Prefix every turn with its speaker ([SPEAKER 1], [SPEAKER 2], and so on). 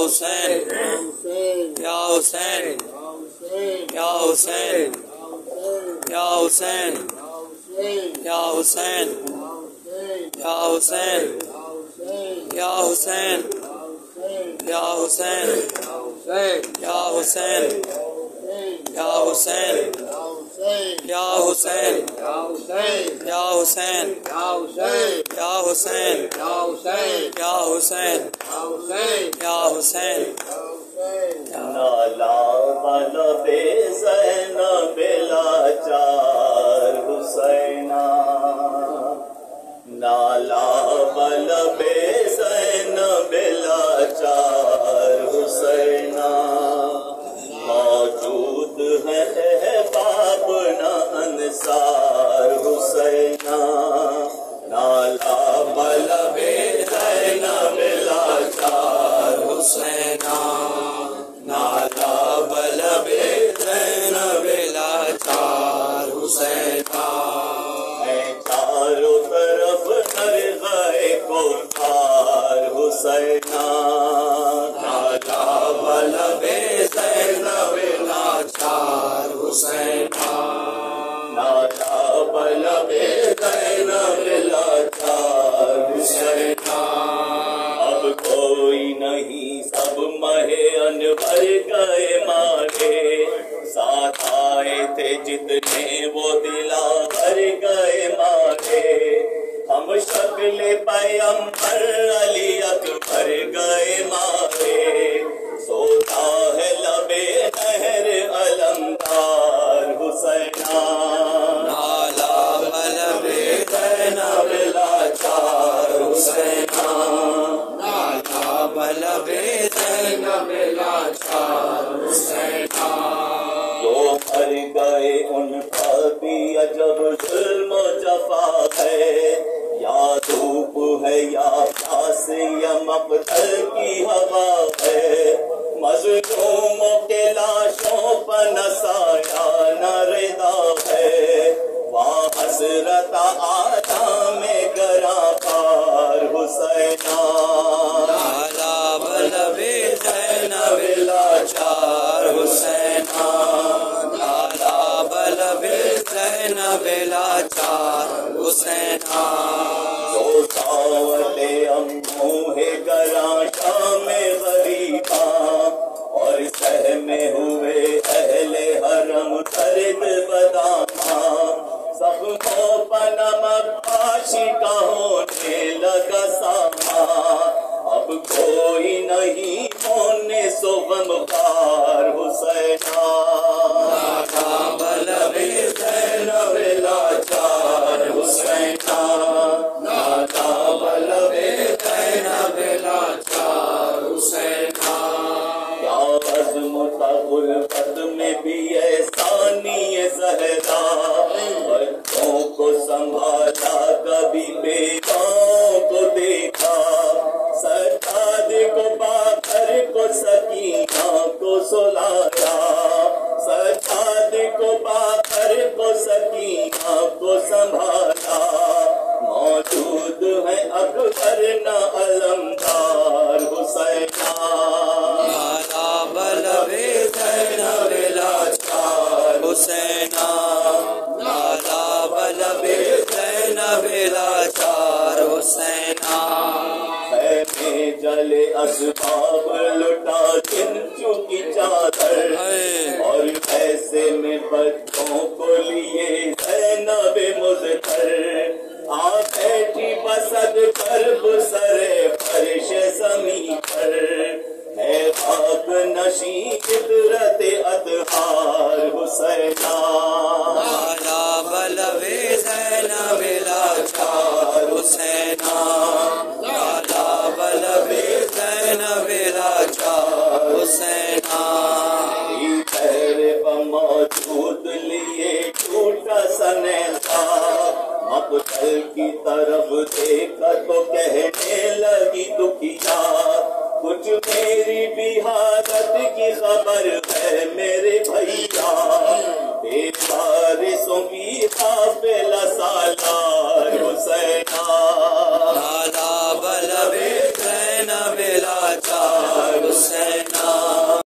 [SPEAKER 1] حسین یا حسین یا حسین یا حسین یا حسین یا حسین یا حسین یا حسین یا حسین یا حسین یا حسین یا حسین یا حسین یا حسین یا حسین
[SPEAKER 2] نالا بلب زینب لاچار حسینا نالا بلب زینب لاچار حسینا موجود ہے احباب نہ انصار حسینا نالا بلب زینب لاچار حسینا نالا بلب زینب لاچار حسینا چاروں طرف نرغائے کفار حسینا نالا بلب زینب لاچار حسینا نالا بلب زینب لاچار حسینا اب کوئی نہیں سب مہے انور گئے مارے ساتھ آئے تھے جتنے وہ دلاور گئے مارے ہم شکل پیغمبر علی اکبر گئے مارے سوتا ہے لبے نہر علمدار حسینا نالا بلب زینب لاچار حسینا نالا بلب زینب لاچار حسینا جو مر گئے ان کا بھی عجب ظلم و جفا ہے یا دھوپ ہے یا پیاس یا مقتل کی ہوا ہے مظلوموں کے لاشوں پر نہ سایہ نہ رضا ہے وہاں حسرت آدم گراں پار حسینا نالا بلب زینب لاچار حسینا نالا بلب زینب لاچار حسینا جو دعوت اموں ہے گراں شام غریباں اور سہمے ہوئے اہل حرم درد بداماں سب کو پنمک پاشی کا ہونے لگا ساما اب کوئی نہیں ہونے سو غمخوار حسینا نالا بلب زینب لاچار حسینا نالا بلب زینب لاچار حسینا کیا عزم تھا غربت میں بھی احسانی زہرا بچوں کو سنبھالا کبھی بیٹوں کو دیکھا سرکار کو باقر کو سکینہ کو سلایا سرکار کو باقر کو سکینہ کو سنبھالا موجود ہے اکبر نہ علمدار حسینا نالا بلب زینب لاچار حسینا نالا بلب زینب لاچار حسینا خیمے جلے اسباب لٹا جن چکی چادر اور ایسے میں بچوں کو لیے زینب مظفر آ بیٹھی بسد کرب سرے فرش زمین پر ہے خاک نشیں فطرت اطہار حسینا نالا بلب زینب لاچار حسینا نالا بلب زینب لاچار حسینا پیر پر موجود لیے ٹوٹا سنیتا مقتل کی طرف دیکھا تو کہنے لگی دکھیا کچھ میری بھی حالت کی خبر ہے میرے بھیا بے وارثوں کی قافلہ سالار حسینا نالا بلب زینب لاچار